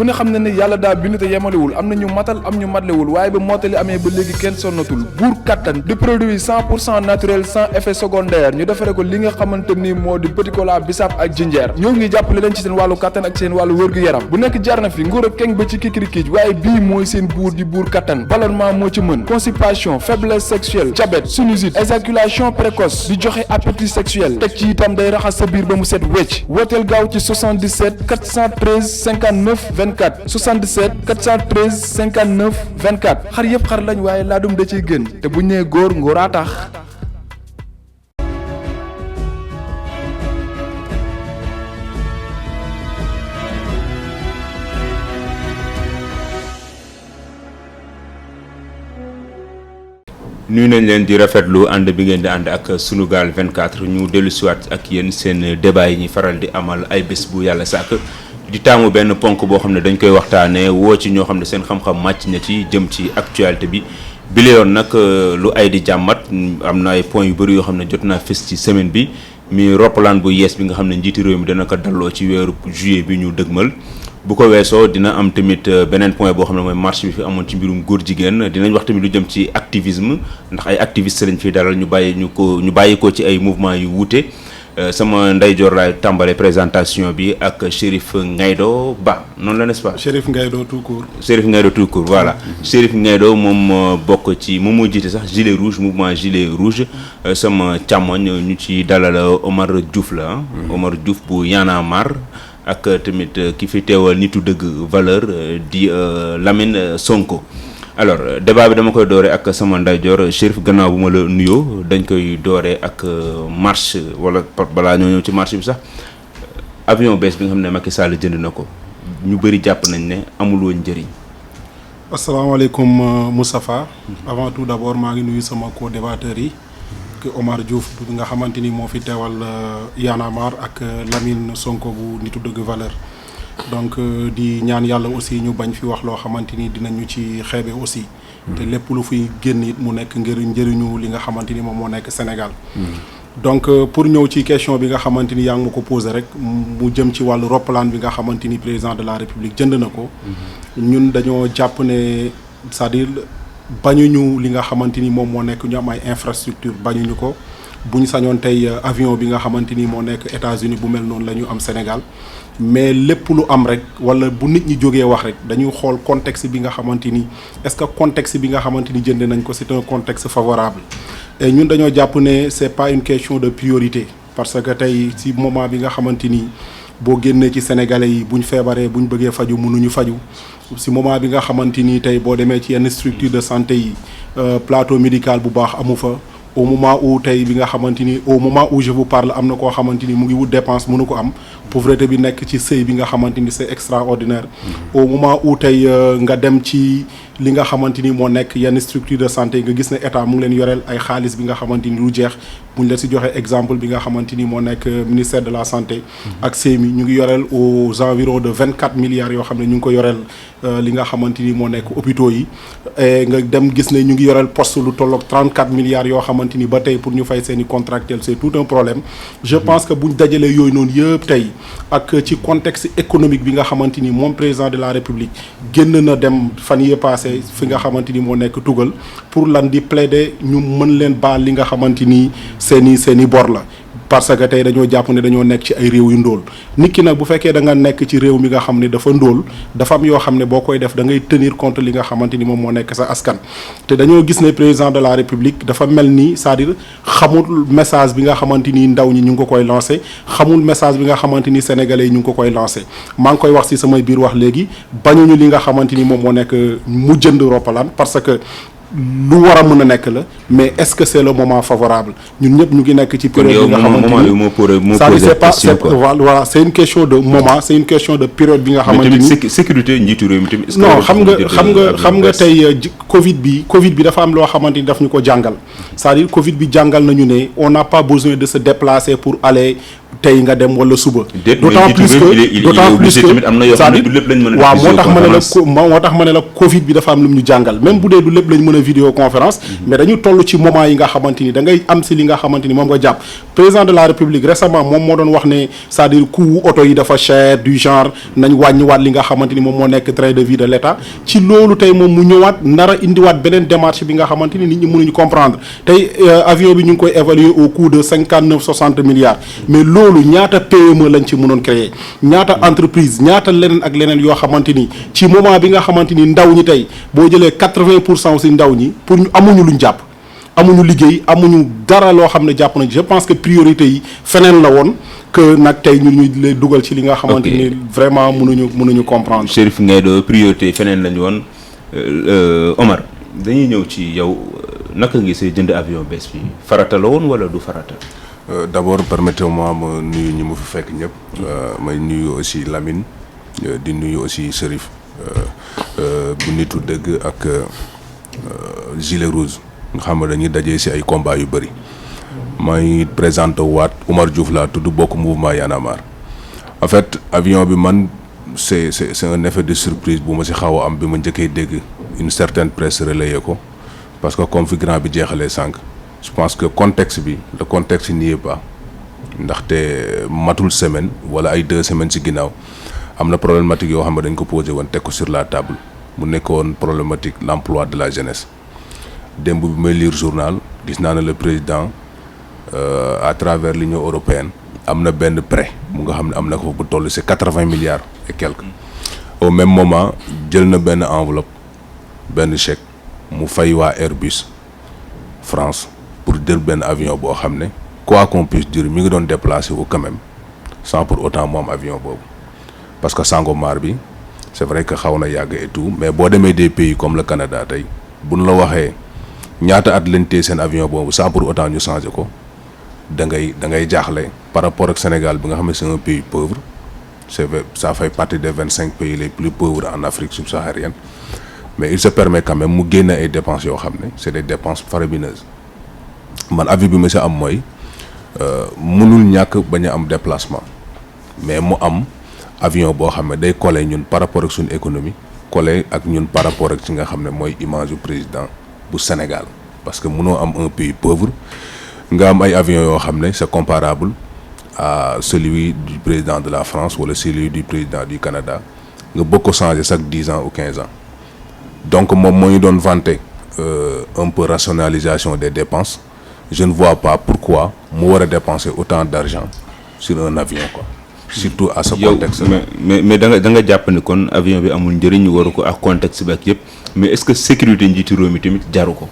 ku ne xam ne ne yàlla daa bind te yemalewul am na ñu matal am ñu matlewul waaye ba mottali amee ba léegi kenn sonnatul buur kattan di produit 100% naturel sans effet secondaire ñu defare ko li nga xamante ni moo di petit cola bisaab ak jinjeer ñoo ngi jàppale leen ci seen wàllu kattan ak seen wàllu wërgu-yaram bu nekk jar na fi nguur ak keng ba ci kikirikiij waaye bii mooy seen buur di buur kattan ballonnement moo ci mën constipation faiblesse sexuelle diabète sinusite éjaculation précoce di joxe appétit sexuel teg ci itam day raxas sa biir ba mu set wecc wooteel gaaw ci 77 413 59 24 77 413 59 24 xar yëpp xar lañ waaye laadum da ciy gën te bu ñu nee góor ngóoraa tax. nuyu nañ leen di rafetlu ànd bi ngeen di ànd ak Sunugal 24 ñu dellu siwaat ak yéen seen débat yi ñuy faral di amal ay bés bu yàlla sàkk di taamu benn ponk boo xam ne dañ koy waxtaanee woo ci ñoo xam ne seen xam-xam màcc na ci jëm ci actualité bi bi la yoon nag lu ay di jàmmat am na ay points yu bëri yoo xam ne jot naa fës ci semaine bi mi roppalaan bu yees bi nga xam ne njiiti réew mi dana ko dalloo ci weeru juillet bi ñu dëgmal bu ko weesoo dina am tamit beneen point boo xam ne mooy marche bi fi amoon ci mbirum góor jigéen dinañ wax tamit lu jëm ci activisme ndax ay activistes lañ fiy dalal ñu bàyyi ko ci ay mouvement yu wuute sama ndeyjoor laay tàmbale présentation bi ak Chérif Ngaydo Ba noonu la n'est-ce pas. Chérif Ngaydo tout court. Chérif Ngaydo tout court voilà. Chérif Ngaydo moom bokk ci moom moo jiite sax gilet rouge mouvement gilet rouge sama càmmoñ ñu ci dalal Omar Diouf la Omar Diouf bu Y'en a marre ak tamit ki fi teewal nitu dëgg valeur di Lamine Sonko. alors débat bi dama koy dooree ak sama ndeyjoor Chérif gannaaw bu ma la nuyoo dañ koy dooree ak marche wala balaa ñoo ñëw ci marche bi sax avion bees bi nga xam ne Macky Sall jënd na ko ñu bëri jàpp nañ ne amul woon njëriñ. asalaamaaleykum Moustapha avant tout d'abord maa ngi nuyu sama co-débatteur yi que Omar Diouf bi nga xamante ni moo fi teewal Y'en a marre ak Lamine Sonko bu nitu dëgg valeur. donc di ñaan yàlla aussi ñu bañ fi wax loo xamante ni dinañu ci xeebe aussi te lépp lu fiy génn it mu nekk njëriñu li nga xamante ni moom moo nekk Sénégal donc pour ñëw ci question bi nga xamante ni yaa ngi ma ko posé rek mu jëm ci wàllu roppalaan bi nga xamante ni président de la République jënd na ko ñun dañoo jàpp ne c'est-à-dire bañuñu li nga xamante ni moom moo nekk ñu am ay infrastructure bañuñu ko bu ñu sañoon tey avion bi nga xamante ni moo nekk États-Unis bu mel noonu la ñu am Sénégal mais lépp lu am rek wala bu nit ñi jógee wax rek dañuy xool contexte bi nga xamante ni est-ce que contexte bi nga xamante ni jënd nañ ko c'est un contexte favorable et ñun dañoo jàpp ne c'est pas une question de priorité parce que tey ci moment bi nga xamante ni boo génnee ci sénégalais yi buñ feebaree buñ bëggee faju mënuñu faju ci moment bi nga xamante ni tey boo demee ci yenn structure de santé yi plateau médical bu baax amu fa au moment où tey bi nga xamante ni au moment où je vous parle am na koo xamante ni mu ngi wut dépense mënu ko am pauvreté bi nekk ci sëy bi nga xamante ni c'est extraordinaire au moment où tey nga dem ci li nga xamante ni moo nekk yenn structure de santé nga gis ne état mu ngi leen yoreel ay xaalis bi nga xamante ni lu jeex buñ la si joxe exemple bi nga xamante ni moo nekk ministère de la santé ak CMI ñu ngi yoreel aux environs de 24 milliards yoo xam ne ñu ngi ko yoreel li nga xamante ni moo nekk hôpitaux yi et nga dem gis ne ñu ngi yoreel poste lu tolloog 34 milliards yoo xamante ni ba tey pour ñu fay seen i contractuels c'est tout un problème je pense que buñ dajalee yooyu noonu yëpp tey ak ci contexte économique bi nga xamante ni moom président de la République génn na dem fan yee passé fi nga xamante ni moo nekk tugal pour lan di plaider ñu mën leen baal li nga xamante ni seeni bor la parce que tey dañoo jàpp ne dañoo nekk ci ay réew yu ndóol nit ki nag bu fekkee da nga nekk ci réew mi nga xam ne dafa ndóol dafa am yoo xam ne boo koy def da ngay tenir compte li nga xamante ni moom moo nekk sa askan te dañoo gis ne président de la République dafa mel ni c'est-à-dire xamul message bi nga xamante ni ndaw ñi ñu ngi ko koy lancé xamul message bi nga xamante ni sénégalais yi ñu ngi ko koy lancé maa ngi koy wax ci samay biir wax léegi bañuñu li nga xamante ni moom moo nekk mu jënd roppalaan parce que lu war a mën a nekk la mais est-ce que c'est le moment favorable ñun ñëpp ñu ngi nekk ci période bi nga xamante ni c'est pas voilà c'est une question de moment c'est une question de période bi nga xamante ni sécurité njiitu réew mi tamit non xam nga tey Covid bi dafa am loo xamante ni daf ñu ko jàngal c'est-à-dire Covid bi jàngal nañu ne on n'a pas besoin de se déplacer pour aller tey nga dem wala suba. d'autant plus que tamit am na yoo xam ne du lépp lañ mën a waaw moo tax ma ne la Covid bi dafa am lu ñu jàngal même bu dee du lépp lañ mën a vidéoconférence mais dañu toll ci moment yi nga xamante ni da ngay am si li nga xamante ni moom nga jàpp président de la république récemment moom moo doon wax ne c'est-à-dire coût oto yi dafa cher du genre nañ wàññiwaat li nga xamante ni moom moo nekk train de vie de l'État ci loolu tey moom mu ñëwaat nar a indiwaat beneen démarche bi nga xamante ni nit ñi mënuñu comprendre tey avion bi ñu ngi koy évaluer au coût de 59-60 milliards mais loolu ñaata PME lañ ci mënoon créer ñaata entreprise ñaata leneen ak leneen yoo xamante ni ci moment bi nga xamante ni ndaw ñi tey boo jëlee 80% aussi ndaw ñi pour ñu amuñu luñ jàpp amuñu liggéey amuñu dara loo xam ne jàpp nañ je pense que priorité yi feneen la woon que nag tey ñun ñu lay dugal ci li nga xamante ni vraiment mënuñu comprendre. Chérif Ngaïdo priorité feneen lañu woon Omar dañuy ñëw ci yow naka ngi say jënd avion bees bi farata la woon wala du farata. D'abord permettez-moi ma nuyu ñi mu fi fekk ñëpp. may nuyu aussi Lamine di nuyu aussi Chérif bu nitu dëgg ak gilet rouge nga xam ne dañuy dajee ci ay combats yu bëri. may présenté waat Oumar Diouf laa tudd bokk mouvement Y'en a marre en fait avion bi man c'est un effet de surprise bu ma ci xaw a am bi ma njëkkee dégg une certaine presse relayé ko parce que comme fi grand bi jeexalee sànq je pense que contexte bi le contexte n'y est pas ndaxte matul semaine wala ay 2 semaines ci ginnaaw am na problématique yoo xam ne dañ ko posé woon teg ko sur la table mu nekkoon problématique l'emploi de la jeunesse démb bi may lire journal gis naa ne le président à travers l'Union européenne am na benn prêt mu nga xam ne am na ko bu toll ci 80 milliards et quelques au même moment jël na benn enveloppe benn chèque mu fay waa Airbus France pour jël benn avion boo xam ne quoi qu'on puisse dire mi ngi doon déplacé wu quand même sans pour autant mu am avion boobu parce que Sangomar bi c'est vrai que xaw na yàgg et tout mais boo demee des pays comme le Canada tey buñ la waxee ñaata at lañ téye seen avion boobu sans pour autant ñu changer ko da ngay jaaxle par rapport ak Sénégal bi nga xam ne c'est un pays pauvre ça fait partie des 25 pays les plus pauvres en Afrique subsaharienne mais il se permet quand même mu génne ay dépenses yoo xam ne c'est des dépenses faramineuses man avis bi ma si am mooy mënul ñàkk bañ a am déplacement mais mu am avion boo xam ne day coller ñun par rapport ak suñu économie coller ak ñun par rapport ak ci nga xam ne mooy image du président bu Sénégal parce que mënoo am un pays pauvre nga am ay avions yoo xam ne c'est comparable à celui du président de la France wala celui du président du Canada nga bëgg ko changer chaque 10 ans ou 15 ans donc moom moo ñu doon vanter un peu rationalisation des dépenses je ne vois pas pourquoi mu war a dépenser autant d'argent sur un avion quoi surtout à ce contexte mais da nga jàpp ni kon avion bi amul njëriñ ñu waru ko ak contexte bi ak yëpp mais est-ce que sécurité njiitu réew mi tamit jaru ko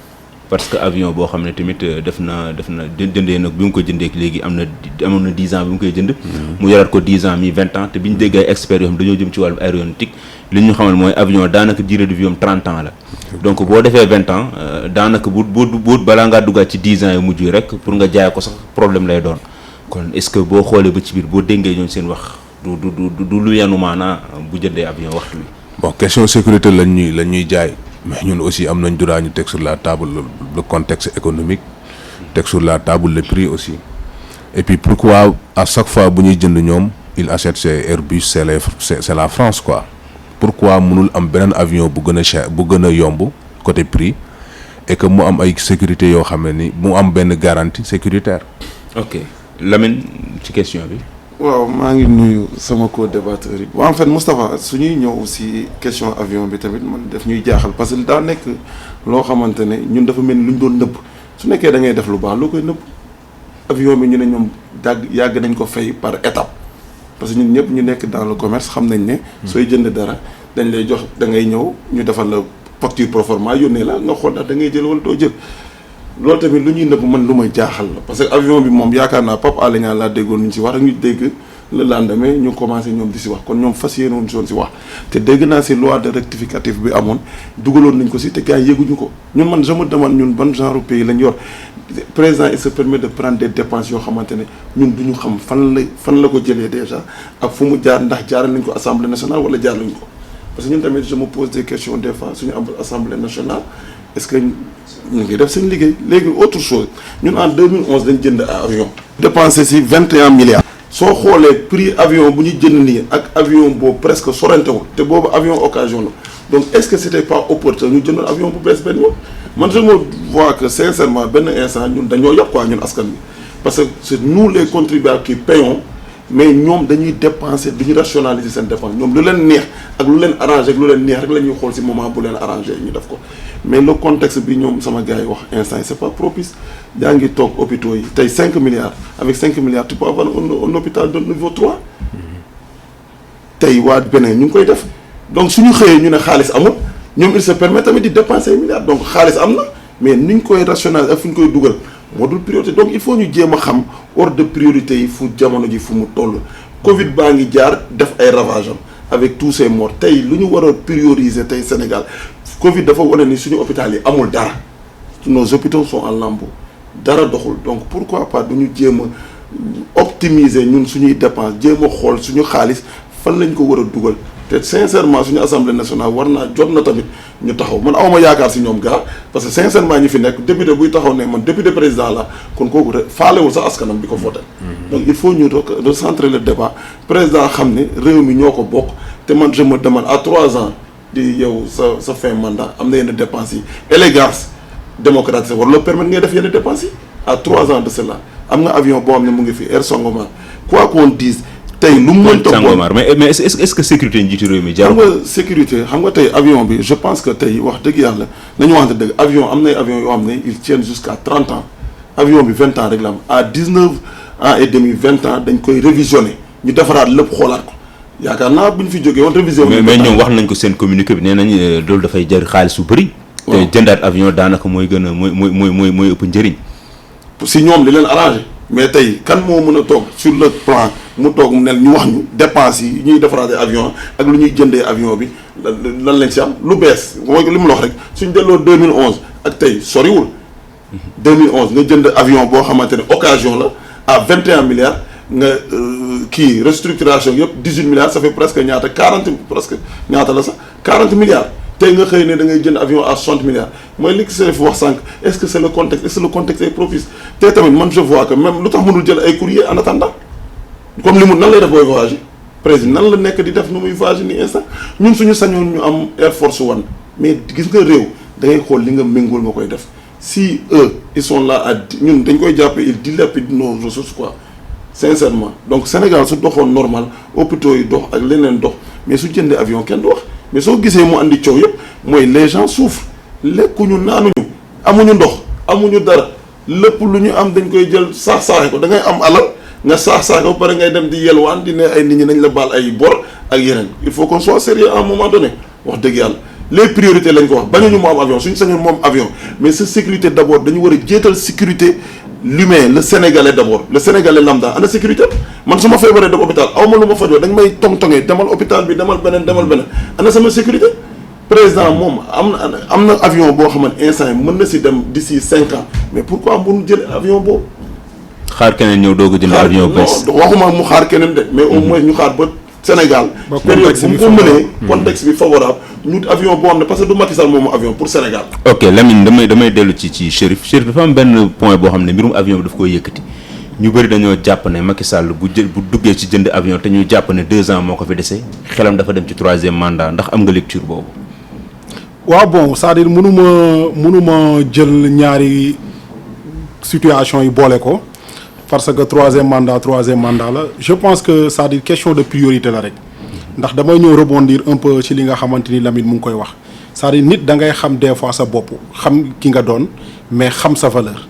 parce que avion boo xam ne tamit def na jëndee nag bi mu ko jëndee léegi amoon na 10 ans bi mu koy jënd. mu yoraat ko 10 ans mi 20 ans te bi ñu dégg ay experts yoo xam dañoo jëm ci wàllu aéronautique li ñu xamal mooy avion daanaka durée de vie am 30 ans la. donc boo defee 20 ans daanaka bu balaa ngaa duggaat ci 10 ans yu mujj yi rek pour nga jaay ko sax problème lay doon kon est-ce que boo xoolee ba ci biir boo déggee ñoom seen wax du lu yanu maanaa bu jëndee avion waxtu wi. bon question sécurité lañ ñuy jaay. mais ñun aussi am nañ droit ñu teg sur la table le contexte économique teg sur la table le prix aussi et puis pourquoi à chaque fois bu ñuy jënd ñoom il achète ces Airbus c'est la France quoi pourquoi mënul am beneen avion bu gën a cher bu gën a yomb côté prix et que mu am ay sécurité yoo xam ne ni mu am benn garantie sécuritaire. ok Lamine ci question bi. waaw maa ngi nuyu sama co-débatteur yi. waaw en fait Moustapha su ñuy ñëw si question avion bi tamit man daf ñuy jaaxal parce que daa nekk loo xamante ne ñun dafa mel ni lu ñu doon nëbb su nekkee da ngay def lu baax loo koy nëbb avion bi ñu ne ñoom yàgg nañ ko fay par étape parce que ñun ñëpp ñu nekk dans le commerce xam nañ ne. sooy jënd dara dañ lay jox da ngay ñëw ñu defal la facture proforma yónnee la nga xool ndax da ngay jël wala doo jël. loolu tamit lu ñuy nëbb man lu may jaaxal la parce que avion bi moom yaakaar naa Pape Alé Niang laa déggoon ñu si wax rek ñu dégg le lendemain ñu commencé ñoom di si wax kon ñoom fas yéenoon si wax te dégg naa si loi de rectificatif bi amoon dugaloon nañ ko si te gars yi yëguñu ko ñun man je me demande ñun ban genre pays lañ yor président il se permet de prendre des dépenses yoo xamante ne ñun du ñu xam fan la ko jëlee déjà ak fu mu jaar ndax jaaral nañ ko assemblée nationale wala jaar lañ ko parce que ñun tamit je me pose des questions des fois suñu am assemblée nationale est-ce que ñu ngi def seen liggéey léegi autre chose ñun en 2011 dañ jënd avion dépensé si 21 milliards soo xoolee prix avion bu ñu jënd nii ak avion boobu presque sorantewul te boobu avion occasion la donc est-ce que c'était pas opportun ñu jëndoon avion bu bees benn yoon man je me vois que sincèrement benn instant ñun dañoo yàpp quoi ñun askan bi parce que c'est nous les contribuables qui payons mais ñoom dañuy dépenser duñu rationaliser seen dépense ñoom lu leen neex ak lu leen arrangé ak lu leen neex rek la ñuy xool ci moment bu leen arrangé ñu def ko mais le contexte bi ñoom sama gars yi wax instant yi c'est pas propice yaa ngi toog hôpitaux yi tey 5 milliards avec 5 milliards tu peux avoir un hôpital de niveau 3 tey waa beneen ñu ngi koy def donc suñu xëyee ñu ne xaalis amul ñoom il se permet tamit di dépenser ay milliards donc xaalis am na mais ni ñu koy rationaliser ak fu ñu koy dugal moo dul priorité donc il faut ñu jéem a xam ordre de priorité yi fu jamono ji fu mu toll Covid baa ngi jaar def ay ravages am avec tous ces morts tey lu ñu war a prioriser tey Sénégal Covid dafa wane ni suñu hôpital yi amul dara nos hôpitaux sont en lambeaux dara doxul donc pourquoi pas du ñu jéem a optimiser ñun suñuy dépenses jéem a xool suñu xaalis fan lañ ko war a dugal te sincèrement suñu assemblée nationale war naa jot na tamit ñu taxaw man awma yaakaar si ñoom gaa parce que sincèrement ñi fi nekk député buy taxaw ne man député président la kon kooku faalewul sax askanam bi ko voté donc il faut ñu recentrer le débat président xam ne réew mi ñoo ko bokk te man je me demande à 3 ans di yow sa fin mandat am na yenn dépenses yi élégance démocratique war la permettre ngay def yenn dépenses yi à 3 ans de cela am nga avion boo xam ne mu ngi fi Air Sangomar quoi qu'on dise tey lu mu mën Sangomar mais est-ce que sécurité njiitu réew mi xam nga sécurité xam nga tey avion bi je pense que tey wax dëgg yàlla nañu waxante dëgg avion am nay avion yoo xam ne ils tiennent jusqu'à 30 ans avion bi 20 ans rek la am à 19 ans et demi 20 ans dañ koy révisionner ñu defaraat lépp xoolaat ko yaakaar naa bu ñu fi jógee woon révision mais ñoom wax nañ ko seen communiqué bi nee nañ loolu dafay jar xaalis su bëri te jëndaat avion daanaka mooy gën a mooy ëpp njëriñ si ñoom li leen arrangé mais tey kan moo mën a toog sur le plan mu toog mu ne ñu wax ñu dépenses yi ñuy defaraatee avion ak lu ñuy jëndee avion bi lan lañ si am lu bees mooy li mu la wax rek suñ delloo 2011 ak tey soriwul 2011 nga jënd avion boo xamante ne occasion la à 21 milliards nga kii restructuration yëpp 18 milliards ça fait presque ñaata 40 presque ñaata la sax 40 milliards tey nga xëy ne da ngay jënd avion à 60 milliards mooy li ki fi wax sànq est-ce que c'est le contexte est-ce que le contexte est propice te tamit man je vois que même lu tax mënul jël ay courrier en attendant comme li mu nan lay def booy voyager président nan la nekk di def nu muy voyager ni instant ñun suñu sañoon ñu am Air Force One mais gis nga réew da ngay xool li nga méngool nga koy def si eux ils sont là à ñun dañ koy jàppe ils dilapident nos ressources quoi sincèrement donc Sénégal su doxoon normal hôpitaux yi dox ak leneen dox mais su jëndee avion kenn du wax mais soo gisee mu andi coow yëpp mooy les gens souffrent lekkuñu naanuñu amuñu ndox amuñu dara lépp lu ñu am dañ koy jël saax-saaxe ko da ngay am alal nga saax-saaxe ba pare ngay dem di yelwaan di ne ay nit ñi nañ la baal ay bor ak yeneen il faut qu'on soit sérieux à un moment donné wax dëgg yàlla les priorités lañ ko wax bañuñu mu am avion suñu sañoon moom avion mais sa sécurité d'abord dañu war a jéetal sécurité l'humain le sénégalais d'abord le sénégalais lambda ana sécurité man su ma feebaree dem hôpital aw ma lu ma fajoo dañ may tong-tongee demal hôpital bi demal beneen ana sama sécurité président moom am na avion boo xamante instant yi mën na si dem d'ici 5 ans mais pourquoi mënu jël avion boobu xaar keneen ñëw doog a jënd avion bees waxuma mu xaar keneen de mais au moins ñu xaar ba Sénégal période bu mu ko mënee contexte bi favorable ñu avion boo xam ne parce que du Macky Sall moomu avion pour Sénégal ok Lamine damay dellu ci Chérif dafa am benn point boo xam ne mbirum avion bi daf koy yëkkati ñu bëri dañoo jàpp ne Macky Sall bu duggee ci jënd avion te ñu jàpp ne 2 ans moo ko fi dese xelam dafa dem ci 3e mandat ndax am nga lecture boobu waaw bon c'est-à-dire mënuma jël ñaari situation yi boole ko parce que 3e mandat la je pense que c'est-à-dire question de priorité la rek ndax damay ñëw rebondir un peu ci li nga xamante ni Lamine mu ngi koy wax c'est-à-dire nit da ngay xam des fois sa bopp xam ki nga doon mais xam sa valeur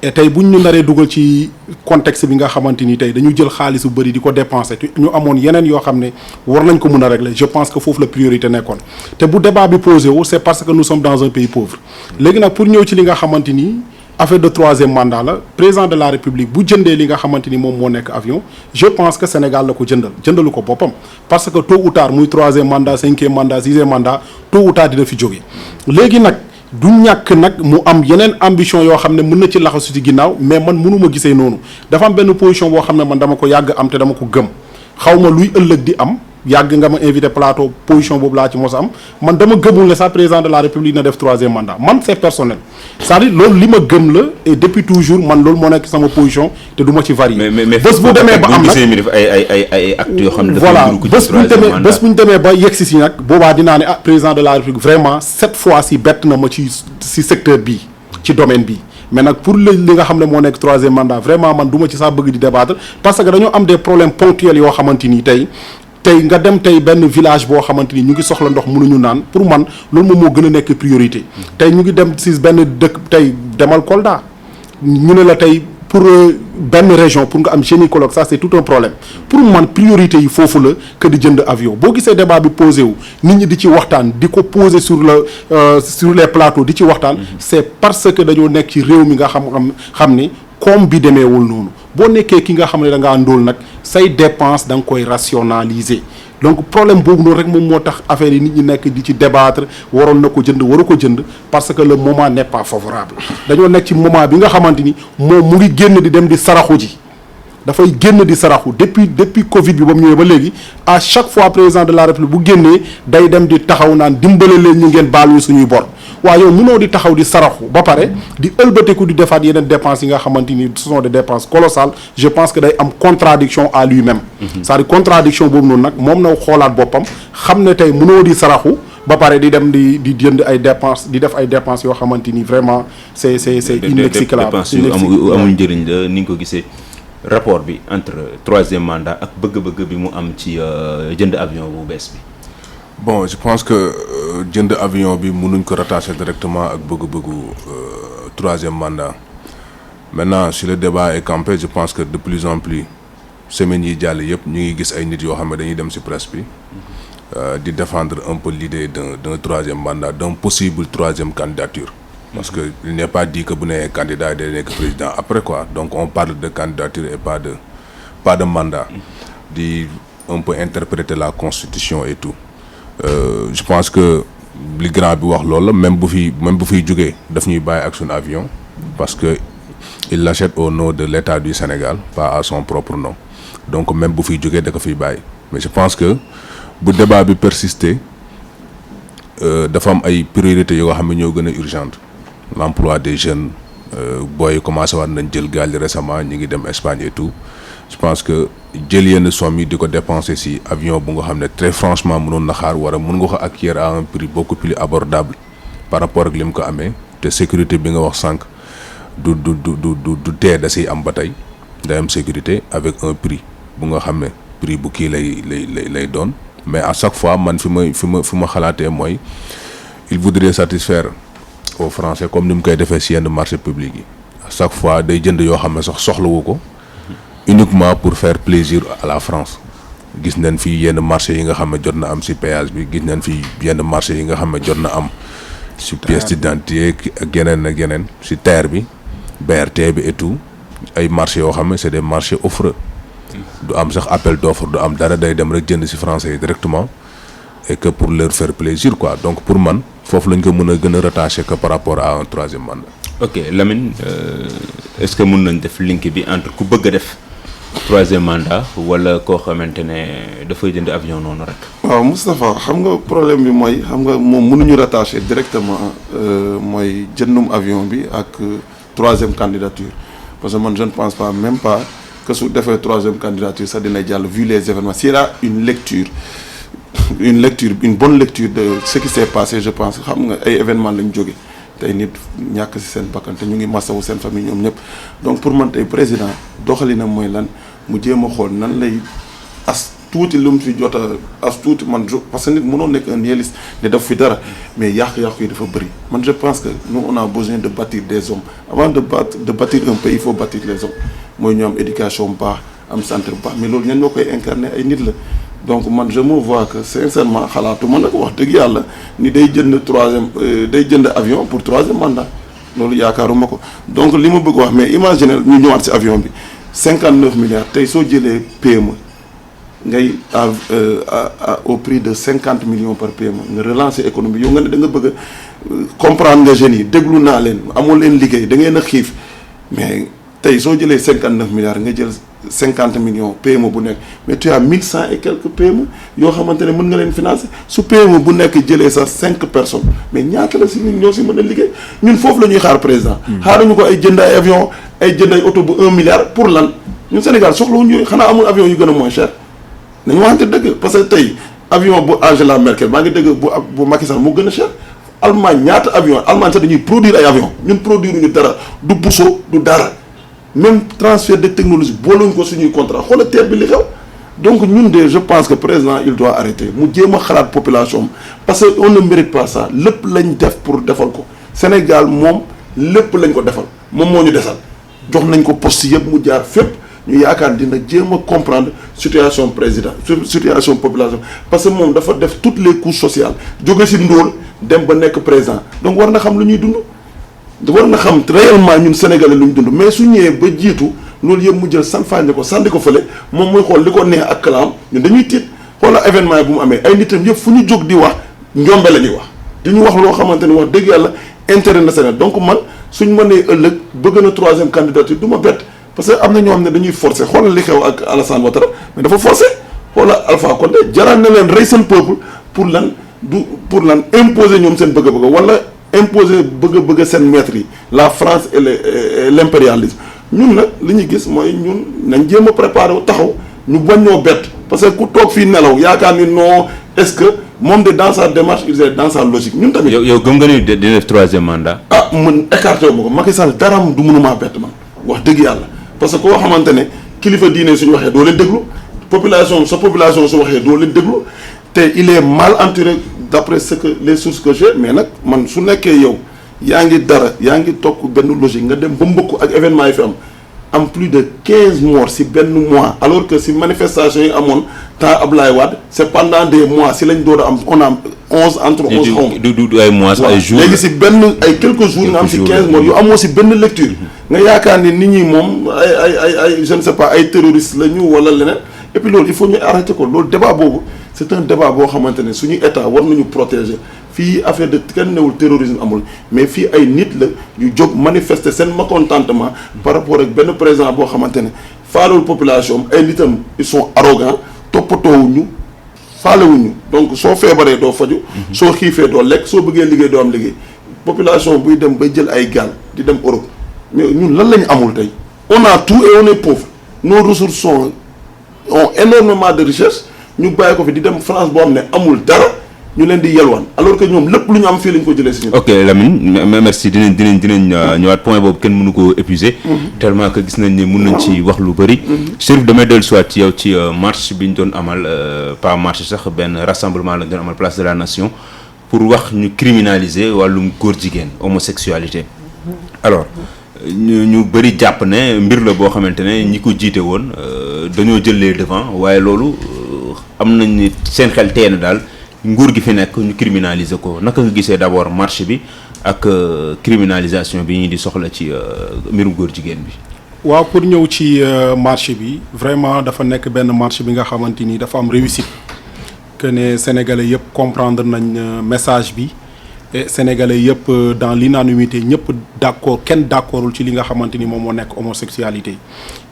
et tey buñ ñu naree dugal ci contexte bi nga xamante ni tey dañu jël xaalis bu bëri di ko dépenser ñu amoon yeneen yoo xam ne war nañ ko mën a régler je pense que foofu la priorité nekkoon te bu débat bi posé wu c'est parce que nous sommes dans un pays pauvre léegi nag pour ñëw ci li nga xamante ni affaire de 3e mandat la président de la république bu jëndee li nga xamante ni moom moo nekk avion je pense que Sénégal la ko jëndalu ko boppam parce que tôt ou tard muy 3e mandat 5e mandat 6e mandat tôt ou tard dina fi jóge léegi nag du ñàkk nag mu am yeneen ambition yoo xam ne mën na ci laxasu ci ginnaaw mais man mënuma gisee noonu dafa am benn position boo xam ne man dama ko yàgg am te dama ko gëm xaw ma luy ëllëg di am yàgg nga ma invité plateau position boobu laa ci mos am man dama gëmul ne sax président de la république na def 3e mandat man c'est personnel c'est-à-dire loolu li ma gëm la et depuis toujours man loolu moo nekk sama position te du ma ci varier. mais bés bu demee ba am nag mi def ay actes yoo xam ne voilà bés bu ñu demee ba yegsi si nag boobaa dinaa ne président de la république vraiment cette fois ci bett na ma ci secteur bii ci domaine bii mais nag pour li nga xam ne moo nekk troisième mandat vraiment man du ma ci sax bëgg di débattre parce que dañoo am des problèmes ponctuels yoo xamante ni tey nga dem tey benn village boo xamante ni ñu ngi soxla ndox mënuñu naan pour man loolu moom moo gën a nekk priorité tey ñu ngi dem si benn dëkk tey demal Kolda ñu ne la tey pour benn région pour nga am gynécologue ça c'est tout un problème pour man priorité yi foofu la que di jënd avion boo gisee débat bi posé wu nit ñi di ci waxtaan di ko poser sur les plateaux di ci waxtaan c'est parce que dañoo nekk ci réew mi nga xam ni comme bi demeewul noonu boo nekkee ki nga xam ne da ngaa ndóol nag say dépense da nga koy rationaliser donc problème boobu noonu rek moom moo tax affaire yi nit ñi nekk di ci débattre waroon na ko jënd waru ko jënd parce que le moment n'est pas favorable dañoo nekk ci moment bi nga xamante ni moom mu ngi génn di dem di saraxu ji dafay génn di saraxu depuis Covid bi ba mu ñëwee ba léegi à chaque fois président de la République bu génnee day dem di taxaw naan dimbale leen ñu ngeen baal ñu suñuy bor waaye yow mënoo di taxaw di saraxu ba pare di ëlbateku di defaat yeneen dépenses yi nga xamante ni ce sont des dépenses colossales je pense que day am contradiction à lui-même c'est-à-dire contradiction boobu noonu nag moom na xoolaat boppam xam ne tey mënoo di saraxu ba pare di dem di jënd ay dépenses di def ay dépenses yoo xamante ni vraiment c'est inexécrable dépenses yu amul njëriñ la ni nga ko gisee rapport bi entre troisième mandat ak bëgg-bëgg bi mu am ci jënd avion bu bees bi. Bon, je pense que jënd avion bi mënuñ ko rattacher directement ak bëgg-bëggu troisième mandat maintenant si le débat est campé je pense que de plus en plus semaines yi jàll yëpp ñu ngi gis ay nit yoo xam ne dañuy dem ci presse bi di défendre un peu l'idée d'un troisième mandat d'un possible troisième candidature parce que il n'est pas dit que bu nee candidat yi day nekk président après quoi donc on parle de candidature et pas de mandat di un peu interpréter la constitution et tout je pense que li grand bi wax loolu la même bu fiy jógee daf ñuy bàyyi ak suñu avion parce que il l'achète au nom de l'État du Sénégal pas à son propre nom donc même bu fiy jógee da ko fiy bàyyi mais je pense que bu débat bi persister dafa am ay priorités yoo xam ne ñoo gën a urgente l'emploi des jeunes booy commencé waat nañ jël gaal yi récemment ñi ngi dem Espagne et tout je pense que jël yenn somme yi di ko dépenser ci avion bu nga xam ne très franchement mënoon na xaar wala mën nga ko acquérir à un prix beaucoup plus abordable par rapport ak li mu ko amee te sécurité bi nga wax sànq du tee da siy am ba tey day am sécurité avec un prix bu nga xam ne prix bu kii lay doon mais à chaque fois man fi ma xalaatee mooy il voudrait satisfaire aux Français comme ni mu koy defee ci yenn marché public yi à chaque fois day jënd yoo xam ne sax soxlawu ko uniquement pour faire plaisir à la France gis nañ fi yenn marché yi nga xam ne jot na am ci péage bi gis nañ fi yenn marché yi nga xam ne jot na am ci pièce d'identité ak yeneen ci terre bi BRT bi et tout ay marché yoo xam ne c'est des marchés offreux du am sax appel d'offre du am dara day dem rek jënd ci français yi directement et que pour leur faire plaisir quoi donc pour man foofu lañ ko mën a gën a rattacher que par rapport à un troisième mandat. ok Lamine est-ce que mën nañ def link bi entre ku bëgg a def troisième mandat wala koo xamante ne dafay jënd avion noonu rek. waaw Moustapha xam nga problème bi mooy xam nga moom mënuñu rattacher directement mooy jëndum avion bi ak troisième candidature parce que man je ne pense pas même pas que su defee troisième candidature sax dina jàll vu les événements s'il y a une bonne lecture de ce qui s'est passé je pense xam nga ay événements lañ jóge tey nit ñàkk ci seen bakkan te ñu ngi masawu seen famille ñoom ñëpp donc pour man tey président doxalinam mooy lan mu jéem a xool nan lay as tuuti lu mu fi jot a as tuuti man parce que nit mënoo nekk un nihiliste ne def fi dara mais yàq-yàq yi dafa bëri man je pense que nous on a besoin de bâtir des hommes avant de bâtir un pays il faut bâtir les hommes mooy ñu am éducation baax am santé baax mais loolu ñan ñoo koy incarner ay nit la donc man je me vois que sincèrement xalaatu man nag wax dëgg yàlla ni day jënd avion pour troisième mandat loolu yaakaaruma ko donc li ma bëgg wax mais imaginez ñu ñëwaat ci avion bi 59 milliards tey soo jëlee PME ngay au prix de 50 millions par PME nga relancer économie yow nga ne da nga bëgg a comprendre nga jeunes yi déglu naa leen amoo leen liggéey da ngeen a xiif mais tey soo jëlee 59 milliards nga jël 50 millions PME bu nekk mais tu as 1100 et quelques PME yoo xamante ne mën nga leen financer su PME bu nekk jëlee sax 5 personnes mais ñaata la si ñun ñoo si mën a liggéey ñun foofu la ñuy xaar président. xaaruñu ko ay jënd ay avion ay jënd ay oto bu 1 milliard pour lan ñun Sénégal soxlawuñu yooyu xanaa amul avion yu gën a moins cher nañu waxante dëgg parce que tey avion bu Angela Merkel maa ngi dëgg bu Macky Sall moo gën a cher Allemagne ñaata avion Allemagne sax dañuy produire ay avion ñun produire ñu dara du puso du dara même transfert de technologie booluñ ko suñuy contrat xoolal TER bi li xew donc ñun de je pense que président il doit arrêter mu jéem a xalaat population parce que on ne mérite pas ça lépp lañ def pour defal ko Sénégal moom lépp lañ ko defal moom moo ñu desal jox nañ ko poste yëpp mu jaar fépp ñu yaakaar dina jéem a comprendre situation président situation population parce que moom dafa def toutes les couches sociales jóge si ndóol dem ba nekk président donc war na xam lu ñuy dund war na xam réellement ñun sénégalais lu ñu dund mais su ñëwee ba jiitu loolu yëpp mu jël sànni ko fële moom muy xool li ko neex ak kalaam ñun dañuy tiit xoola événement yi bu mu amee ay nitam yëpp fu ñu jóg di wax njombe la ñuy wax di ñu wax loo xamante ni wax dëgg yàlla intérêt national donc man suñ mënee ëllëg bëgg na 3e candidature du ma bett parce que am na ñoo xam ne dañuy forcer xoolal li xew ak Alassane Ouattara mais dafa forcer xoolal Alpha Condé jaraan na leen rey seen peuple pour lan imposer ñoom seen bëgg-bëgg wala imposer bëgg seen maître yi la France et l'impérialisme ñun nag li ñu gis mooy ñun nañ jéem a préparer taxaw ñu bañ ñoo bett parce que ku toog fii nelaw yaakaar ni non est-ce que moom de dans sa démarche il est dans sa logique ñun tamit. yow gëm nga ni dina def 3e mandat. ah man écarté wu ma ko Macky Sall daram du mënumaa bett man wax dëgg yàlla parce que koo xamante ne kilifa diine suñu waxee doo leen déglu population su waxee doo leen déglu te il est mal entouré d'après les sources que j'ai mais nag man su nekkee yow yaa ngi toog benn logique nga dem ba mbëkku ak événement yi fi am plus de 15 morts si benn mois alors que si manifestation yi amoon temps Ablaye Wade c'est pendant des mois si lañ doon am on a 11 entre 11 xaw du ay mois ay jours léegi si ay quelques jours nga am si 15 morts yu amoo si benn lecture nga yaakaar ni nit ñi moom ay je ne sais pas ay terroristes la ñu wala leneen et puis loolu il faut ñu arrêter ko loolu débat boobu c'est un débat boo xamante ne suñu état war nañu protéger fii affaire de kenn newul terrorisme amul mais fii ay nit la yu jóg manifester seen mécontentement par rapport ak benn président boo xamante ne faalewul population ay nitam ils sont arrogants toppatoowuñu faalewuñu donc soo feebaree doo faju soo xiifee doo lekk soo bëggee liggéey doo am liggéey population buy dem bay jël ay gaal di dem Europe mais ñun lan lañu amul tey on a tout et on est pauvre nos ressources ont énormément de richesse ñu bàyyi ko fi di dem France boo xam ne amul dara ñu leen di yelwaan alors que ñoom lépp lu ñu am fii lañ ko jëlee si ñun. ok Lamine merci dinañ ñëwaat point boobu kenn mënu ko épuiser. tellement que gis nañ ni mën nañ ci wax lu bëri. Chérif damay dellu soit ci yow ci marche bi ñu doon amal pas marche sax benn rassemblement lañ doon amal place de la nation pour wax ñu criminaliser wàllum góor jigéen homosexualité. alors ñu bëri jàpp ne mbir la boo xamante ne ñi ko jiite woon dañoo jëlee devant waaye loolu am nañ ni seen xel tee na daal. nguur gi fi nekk ñu criminaliser ko naka nga gisee d'abord marche bi ak criminalisation bi ñu di soxla ci mbirum góor jigéen bi. waaw pour ñëw ci marche bi vraiment dafa nekk benn marche bi nga xamante ni dafa am réussite que ne sénégalais yëpp comprendre nañ message bi et sénégalais yëpp dans l'unanimité ñëpp d'accord kenn d'accordul ci li nga xamante ni moom moo nekk homosexualité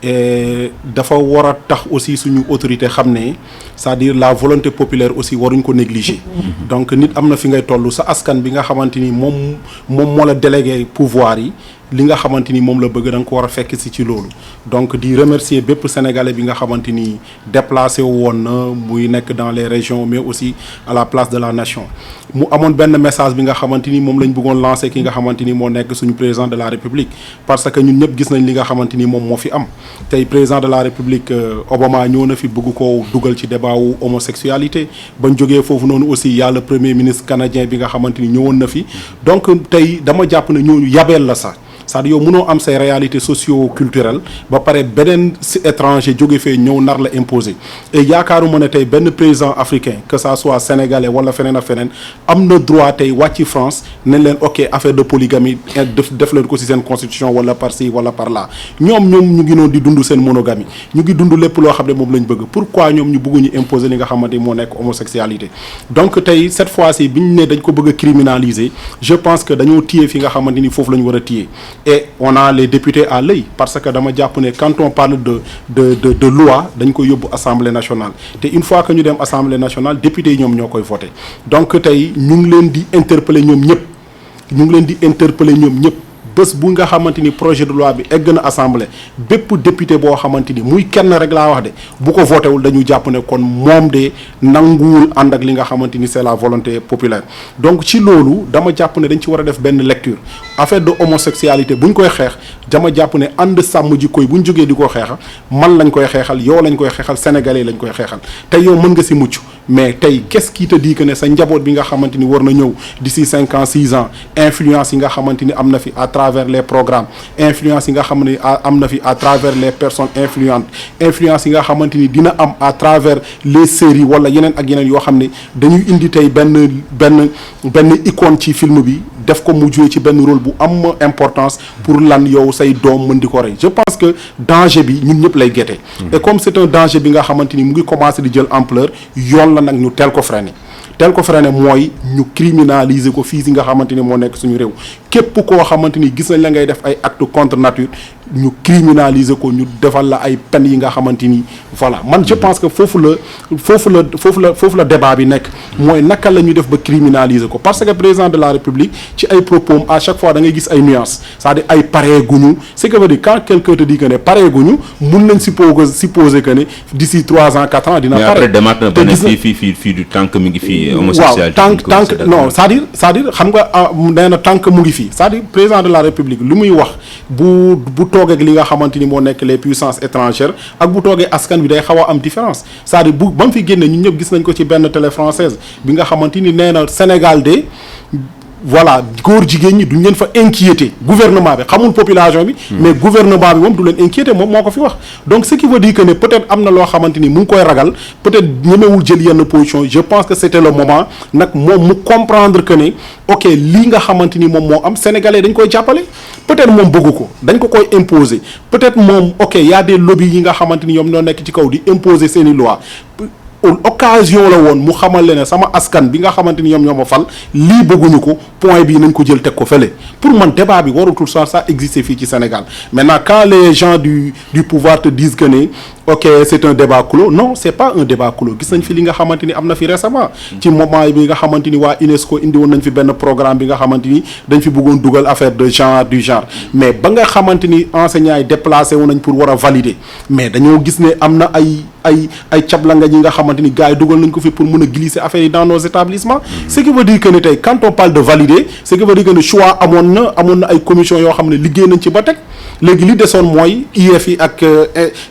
et dafa war a tax aussi suñu autorité xam ne c'est-à-dire la volonté populaire aussi waruñ ko négliger donc nit am na fi ngay toll sa askan bi nga xamante ni moom moo la délégué pouvoir yi li nga xamante ni moom la bëgg da nga ko war a fekk si ci loolu donc di remercier bépp sénégalais bi nga xamante ni déplacé woon na muy nekk dans les régions mais aussi à la place de la nation mu amoon benn message bi nga xamante ni moom lañ bëggoon lancer ki nga xamante ni moo nekk suñu président de la république parce que ñun ñëpp gis nañ li nga xamante ni moom moo fi am tey président de la république Obama ñëw na fi bëgg koo dugal ci débat wu homosexualité bañ jógee foofu noonu aussi y a le premier ministre canadien bi nga xamante ni ñëwoon na fi donc tey dama jàpp ne ñooñu yabeel la sax c'est-à-dire yow mënoo am say réalités socio-culturelles ba pare beneen étranger jóge fee ñëw nar la imposer et yaakaaruma ne tey benn président africain que ça soit sénégalais wala feneen ak feneen am na droit tey wàcc France ne leen ok affaire de polygamie def leen ko ci seen constitution wala par ci wala par là ñoom ñu ngi noonu di dund seen monogamie ñu ngi dund lépp loo xam ne moom lañ bëgg pourquoi ñoom ñu bëgguñu imposer li nga xamante ni moo nekk homosexualité donc tey cette fois-ci bi ñu ne dañ ko bëgg a criminaliser je pense que dañoo téye fi nga xamante ni foofu la ñu war a téye et on a les députés à l'œil parce que dama jàpp ne quand on parle de loi dañ ko yóbbu assemblée nationale te une fois que ñu dem assemblée nationale députés yi ñoom ñoo koy voté donc tey ñu ngi leen di interpeller ñoom ñëpp bés bu nga xamante ni projet de loi bi egg na assemblée bépp député boo xamante ni muy kenn rek laa wax de bu ko voté wul dañu jàpp ne kon moom de nanguwul ànd ak li nga xamante ni c'est la volonté populaire. donc ci loolu dama jàpp ne dañ ci war a def benn lecture affaire de homosexualité bu ñu koy xeex dama jàpp ne ànd sàmm jikko yi bu ñu jógee di ko xeexal man lañ koy xeexal yow lañ koy xeexal sénégalais lañ koy xeexal tey yow mën nga si mucc mais tey qu'est-ce qui te dit que ne sa njaboot bi nga xamante ni war na ñëw d'ici 5 ans 6 ans influence yi nga xamante ni am na fi à travers les programmes influence yi nga xam ne am na fi à travers les personnes influentes influence yi nga xamante ni dina am à travers les séries wala yeneen ak yeneen yoo xam ne dañuy indi tey benn icône ci film bi def ko mu jouer ci benn rôle bu am importance pour lan yow say doom mën di ko rey je pense que danger bi ñun ñëpp lay guetter et comme c'est un danger bi nga xamante ni mu ngi commencer di jël ampleur yoon la nag ñu teel ko freiner mooy ñu criminaliser ko fii si nga xamante ni moo nekk suñu réew képp koo xamante ni gis nañ la ngay def ay actes contre nature ñu criminaliser ko ñu defal la ay peines yi nga xamante ni voilà man je pense que foofu la débat bi nekk mooy naka la ñuy def ba criminaliser ko parce que président de la République ci ay propos à chaque fois da ngay gis ay nuances c'est-à-dire ay pareeguñu ce qui veut dire quand quelqu'un te dit que ne pareeguñu mun nañ supposer que ne d'ici 3 ans 4 ans dina pare. mais après demaat na ba ne fii du tànk mi ngi fii. homosexualité waaw tànk non c'est-à-dire xam nga nee na tànk mu ngi fii c'est-à-dire président de la République lu muy wax bu toogee ak li nga xamante ni moo nekk les puissances étrangères ak bu toogee askan bi day xaw a am différence c'est-à-dire ba mu fi génne ñun ñëpp gis nañ ko ci benn télé française bi nga xamante ni nee na Sénégal de voilà góor jigéen ñi duñ leen fa inquiéter gouvernement bi xamul population bi mais gouvernement bi moom du leen inquiéter moom moo ko fi wax donc ce qui veut dire que ne peut-être am na loo xamante ni mu ngi koy ragal peut-être ñemewul jël yenn position je pense que c'était le moment nag moom mu comprendre que ne ok lii nga xamante ni moom moo am sénégalais dañ koy jàppale peut-être moom bëggu ko dañ ko koy imposer peut-être moom ok y a des lobbies yi nga xamante ni ñoom ñoo nekk ci kaw di imposer seeni loi occasion la woon mu xamal leen ne sama askan bi nga xamante ni ñoom ñoo ma fal lii bëgguñu ko point bii nañ ko jël teg ko fële pour man débat bi warutul ça exister fii ci Sénégal maintenant quand les gens du pouvoir te disent que ne ok c'est un débat clos non c'est pas un débat clos gis nañ fi li nga xamante ni am na fi récemment ci moment bi nga xamante ni waa UNESCO indi woon nañ fi benn programme bi nga xamante ni dañ fi bëggoon dugal affaire de genre du genre mais ba nga xamante ni enseignants yi déplacé wu nañ pour war a valider mais dañoo gis ne am na ay cablanga ñi nga xamante ni gars yi dugal nañ ko fi pour mën a glisser affaire yi dans nos établissements ce qui veut dire que ne tey quand on parle de valider ce qui veut dire que ne choix amoon na ay commission yoo xam ne liggéey nañ ci ba teg léegi li desoon mooy IEF yi ak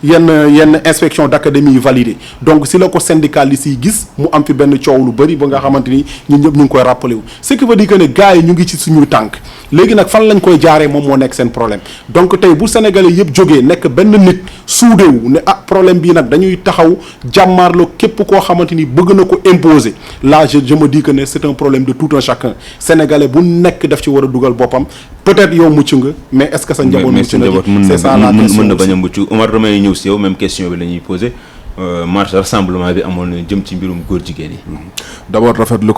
yenn inspection d'académie yi validé donc si la ko syndicaliste yi gis mu am fi benn coow lu bëri ba nga xamante ni ñun ñëpp ñu ngi koy rappelé wu ce qui veut dire que ne gars yi ñu ngi ci suñu tànk léegi nag fan lañ koy jaaree moom moo nekk seen problème donc tey bu sénégalais yëpp jógee nekk benn nit suudewu ne problème bii nag dañuy taxaw jàmmaarloo képp koo xamante ni bëgg na ko imposer là je me dis que ne c'est un problème de tout un chacun sénégalais bu nekk daf ci war a dugal boppam peut-être yow mucc nga mais est-ce que sa njaboot mucc na c'est ça la question mën na bañ a mucc Omar damay ñëw si yow même question bi la ñuy poser marche rassemblement bi amoon na jëm ci mbirum góor jigéen yi. d'abord rafetlu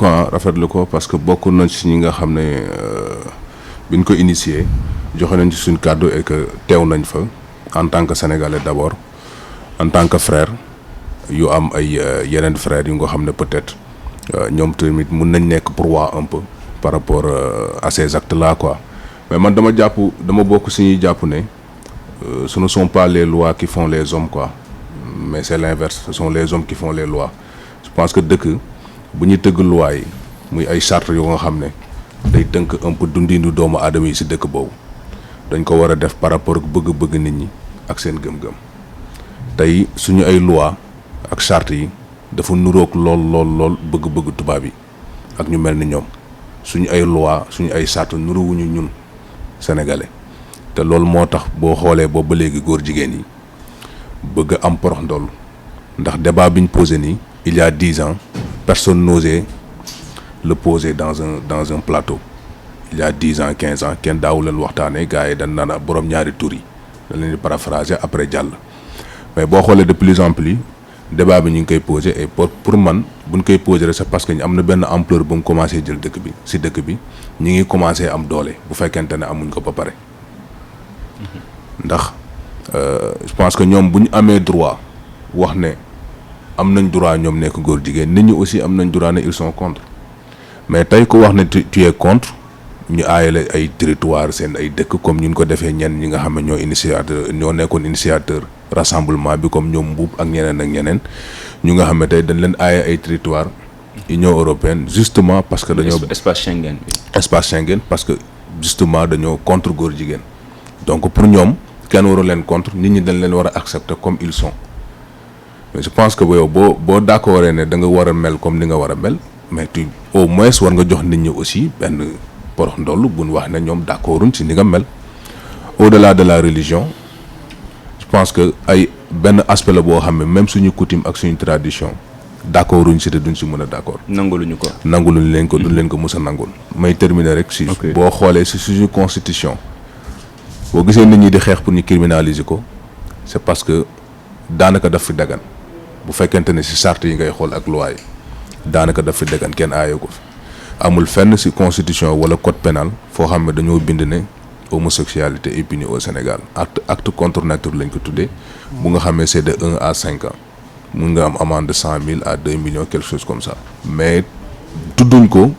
ko parce que bokk na ci ñi nga xam ne biñ ko initié joxe nañ ci suñ kàddu et que teew nañ fa en tant que sénégalais d'abord en tant que frère yu am ay yeneen frères yu nga xam ne peut-être ñoom tamit mun nañ nekk proie un peu par rapport à ces actes là quoi mais man dama bokk si ñuy jàpp ne ce ne sont pas les lois qui font les hommes quoi mais c'est l'inverse ce sont les hommes qui font les lois je pense que dëkk bu ñuy tëgg loi yi muy ay charte yu nga xam ne day tënk un peu dundindu doomu aadama yi si dëkk boobu dañ ko war a def par rapport ak bëgg-bëgg nit ñi ak seen gëm-gëm tey suñu ay loi ak charte yi dafa nuroog lool bëgg-bëgg tubaab yi ak ñu mel ni ñoom suñu ay loi suñu ay charte nuruwuñu ñun sénégalais te loolu moo tax boo xoolee boobu ba léegi góor jigéen yi bëgg am porox ndoll ndax débat bi ñu posé nii il y a 10 ans personne n'osait le poser dans un plateau il y a 10 ans 15 ans kenn daawu leen waxtaanee gars yi dañ naan borom ñaari tur yi dañ leen di paraphraser après jàll mais boo xoolee de plus en plus débat bi ñu ngi koy poser et pour man bu ñu koy poser rek c'est parce que am na benn ampleur bu mu commencé jël dëkk bi ñu ngi commencé am doole bu fekkente ne amuñ ko ba pare ndax je pense que ñoom bu ñu amee droit wax ne am nañ droit ñoom nekk góor jigéen nit ñi aussi am nañ droit ne ils sont contre mais tey ko wax ne tu es contre ñu aayale ay territoire seen ay dëkk comme ñu ko defee ñenn ñi nga xam ne ñoo nekkoon initiateur rassemblement bi comme ñoom Mbuub ak ñeneen ñu nga xam ne tey dañ leen aaye ay territoire Union européenne justement parce que dañoo espace Schengen parce que justement dañoo contre góor jigéen donc pour ñoom kenn waru leen contre nit ñi dañ leen war a accepter comme ils sont mais je pense que yow boo d'accord ne da nga war a mel comme ni nga war a mel mais tu au moins war nga jox nit ñi aussi benn porox ndoll buñ wax ne ñoom d'accorduñ ci ni nga mel au-delà de la religion je pense que ay benn aspect la boo xam ne même suñu coutume ak suñu tradition d'accorduñ ci te duñ ci mën a d'accord. nanguluñu ko. nanguluñ leen ko duñ leen ko mës a nangul. may terminer rek si. boo xoolee si suñu constitution boo gisee nit ñi di xeex pour ñu criminaliser ko c'est parce que daanaka daf fi dagan bu fekkente ne si charte yi ngay xool ak loi yi daanaka daf fi dagan kenn aaye ko fi amul fenn si constitution wala code pénal foo xam ne dañoo bind ne homosexualité est punie au Sénégal acte contre nature lañ ko tuddee. bu nga xamee c'est de 1 à 5 ans. mun nga am amende de 100 000 à 2 millions quelque chose comme ça mais tudduñ ko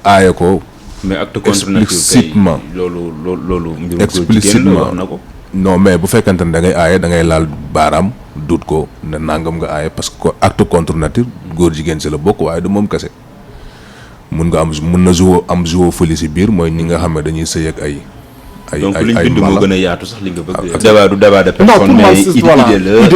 aaye ko. mais acte contre nature explicitement loolu explicitement wax na ko. non mais bu fekkente ne da ngay aaye da ngay laal baaraam duut ko ne nangam nga aaye parce que acte contre nature góor jigéen si la bokk waaye du moom kese mun na zoophilie si biir mooy ñi nga xam ne dañuy sëy ak ay. donc liñ bind moo gën a yaatu sax li nga bëgg. débat du débat de personne mais idée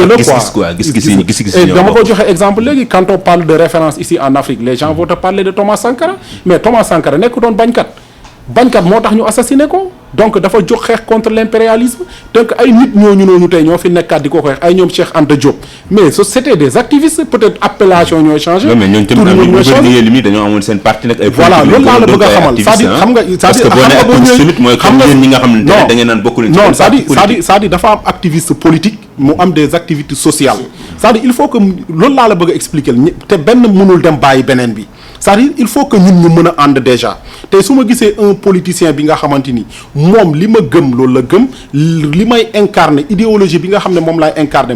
la gis-gis quoi gis-gis et dama ko joxe exemple léegi quand on parle de référence ici en Afrique les gens vont te parler de Thomas Sankara mais Thomas Sankara nekk doon bañkat moo tax ñu assassiné ko donc dafa jóg xeex contre l'impérialisme donc ay nit ñooñu noonu tey ñoo fi nekkaat di ko xeex ay ñoom Cheikh Anta Diop mais c'était des activistes peut-être appellation ñooy changé. mais ñooñu tamit am nañu bëri limite dañoo amoon seen parti nag ay. voilà loolu laa la bëgg a xamal c'est-à-dire xam nga parce que boo nee activiste mooy comme yéen ñi nga xam ne da ngeen naan bokku leen ci non c'est-à-dire dafa am activiste politique mu am des activités sociales c'est-à-dire il faut que loolu laa la bëgg a expliquer te benn mënul dem bàyyi beneen bi c'est-à-dire il faut que ñun ñu mën a ànd déjà tey su ma gisee un politicien bi nga xamante ni moom li ma gëm loolu la gëm li may incarner idéologie bi nga xam ne moom lay incarner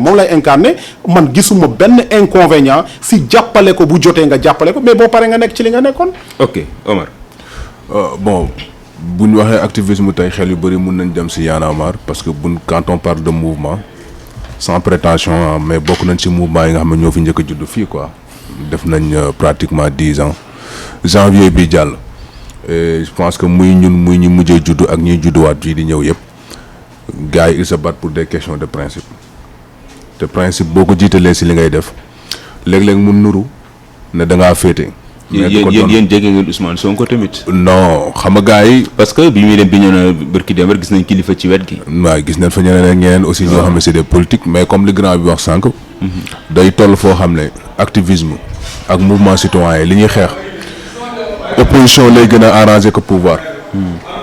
man gisuma benn inconvénient si jàppale ko bu jotee nga jàppale ko mais boo paree nga nekk ci li nga nekkoon. ok Omar. Bon bu ñu waxee activisme tey xel yu bëri mun nañ dem si Y'en a marre parce que quand on parle de mouvement sans prétention mais bokk nañ ci mouvement yi nga xam ne ñoo fi njëkk a judd fii quoi. def nañ pratiquement 10 ans janvier bi jàll et je pense que muy ñun muy ñu mujjee juddu ak ñuy judduwaat fii di ñëw yëpp gars yi ils se battent pour des questions de principe te principe boo ko jiitalee si li ngay def léeg-léeg mu nuru ne da ngaa féete. yéen jege ngeen Ousmane Sonko tamit. non xam nga gars yi. parce que bi muy dem bi ñëw na barki dem rek gis nañ kilifa ci wet gi. waaw gis nañ fa ñeneen ak ñeneen aussi ñoo xam ne c'est des politiques mais comme li grand bi wax sànq. day toll foo xam ne activisme ak mouvement citoyen li ñuy xeex opposition lay gën a arranger que pouvoir.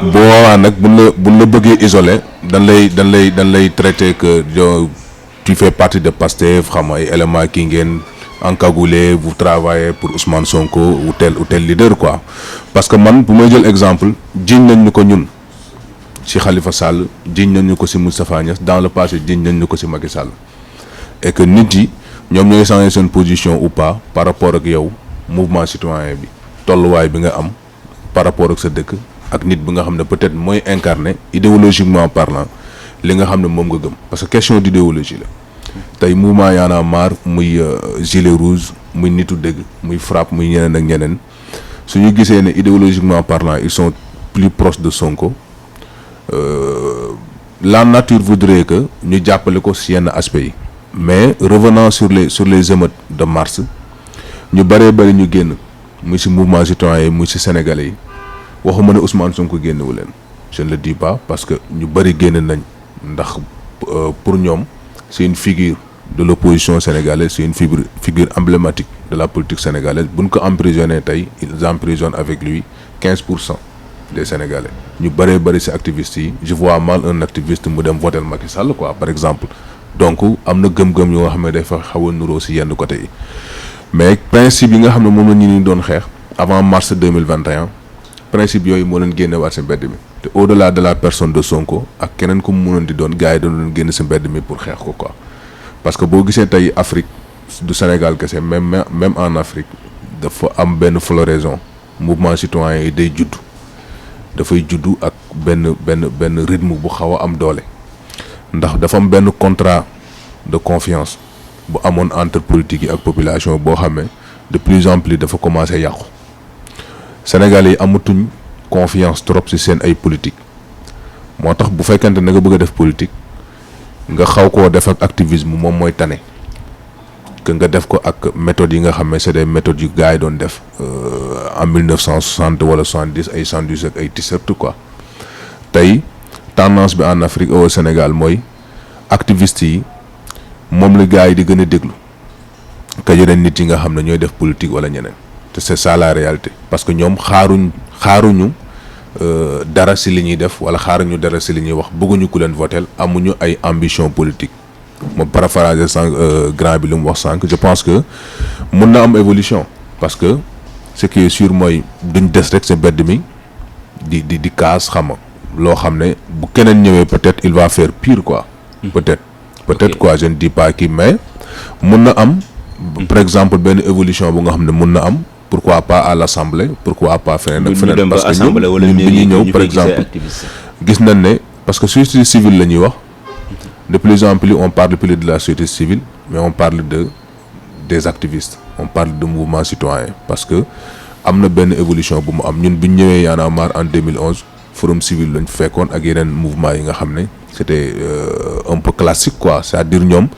boo waawaa nag buñ la bëggee isolé dañ lay traité que tu fais partie de Pastef xam ay éléments kii ngeen encagoulé vous travaillez pour Ousmane Sonko ou tel leader quoi parce que man bu may jël exemple jiñ nañ ñu ko ñun ci Khalifa Sall jiñ nañ ñu ko ci Moustapha Niasse dans le passé jiñ nañ ñu ko ci Macky Sall et que nit yi ñoom ñooy changer seen position ou pas par rapport ak yow mouvement citoyen bi tolluwaay bi nga am par rapport ak sa dëkk ak nit bi nga xam ne peut-être mooy incarner idéologiquement parlant li nga xam ne moom nga gëm parce que question d'idéologie la tey mouvement Y'en a marre muy gilet rouge muy nitu dëgg muy frappe muy ñeneen ak ñeneen suñu gisee ne idéologiquement parlant ils sont plus proches de Sonko la nature voudrait que ñu jàppale ko si yenn aspects yi mais revenant sur les émeutes de mars ñu bëree bëri ñu génn muy si mouvement citoyen yi muy si sénégalais yi waxuma ne Ousmane Sonko génnewu leen je ne le dis pas parce que ñu bëri génn nañ ndax pour ñoom c'est une figure de l'opposition sénégalaise c'est une figure emblématique de la politique sénégalaise buñ ko emprisonné tey ils emprisonnent avec lui 15% des sénégalais ñu bëree bëri si activistes yi je vois mal un activiste mu dem voter Macky Sall quoi par exemple donc am na gëm-gëm yoo nga xam ne dafa xaw a nuroo si yenn côté yi mais principe yi nga xam ne moom la ñu ni doon xeex avant mars 2021 principe yooyu moo leen génne waat si mbedd mi te au-delà de la personne de Sonko ak keneen ku mu mënoon di doon gars yi dañu doon génn si mbedd mi pour xeex ko quoi parce que boo gisee tey Afrique du Sénégal kese même en Afrique dafa am benn floraison mouvement citoyen yi day judd dafay juddu ak benn rythme bu xaw a am doole ndax dafa am benn contrat de confiance bu amoon entre politique yi ak population boo xamee de plus en plus dafa commencé yàqu Sénégalais yi amatuñ confiance trop ci seen ay politique moo tax bu fekkente ne nga bëgg a def politique nga xaw koo def ak activisme moom mooy tane que nga def ko ak méthodes yi nga xam ne c'est des méthodes yu gars yi doon def en 1960 wala 70 ay sandwich ak ay t-shirt quoi tey tendance bi en Afrique au Sénégal mooy activistes yi moom la gars yi di gën a déglu que yeneen nit yi nga xam ne ñooy def politique wala ñeneen te c'est ça la réalité parce que ñoom xaaruñu dara si li ñuy def wala xaaruñu dara si li ñuy wax bëgguñu ku leen votel amuñu ay ambition politique ma paraphraser sànq grand bi lu mu wax sànq je pense que mun na am évolution parce que ce qui est sûr mooy duñ des rek sa bedd mi di kaas xama loo xam ne bu keneen ñëwee peut-être il va faire pire quoi peut-être quoi je ne dis pas qui mais mun na am par exemple benn évolution bu nga xam ne mun na am pourquoi pas à l'Assemblée pourquoi pas feneen ak feneen parce que ñun bi ñuy ñëw par exemple gis nañ ne parce que société civile la ñuy wax de plus en plus on parle plus de la société civile mais on parle des activistes on parle de mouvement citoyen parce que am na benn évolution bu mu am ñun bi ñu ñëwee Y'en a marre en 2011 forum civil lañ fekkoon ak yeneen mouvement yi nga xam ne c'était un peu classique quoi c'est-à-dire ñoom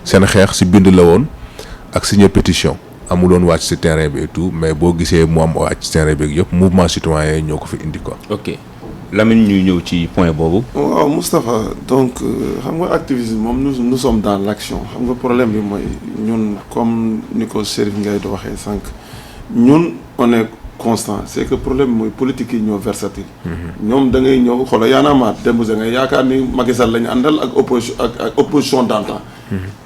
seen xeex ci bind la woon ak signer pétition amuloon wàcc ci terrain bi et tout mais boo gisee mu am wàcc ci terrain bi yëpp mouvement citoyen yi ñoo ko fi indi quoi. ok Lamine ñuy ñëw ci point boobu. waaw Moustapha donc xam nga activisme moom nous sommes dans l'action xam nga problème bi mooy ñun comme ni ko Chérif Ngaye di waxee sànq ñun on est constant c'est que problème bi mooy politique yi ñoo versatile. ñoom da ngay ñëw xoolal Y'en a marre démb da ngay yaakaar ni Macky Sall la ñu àndal ak opposition d'antan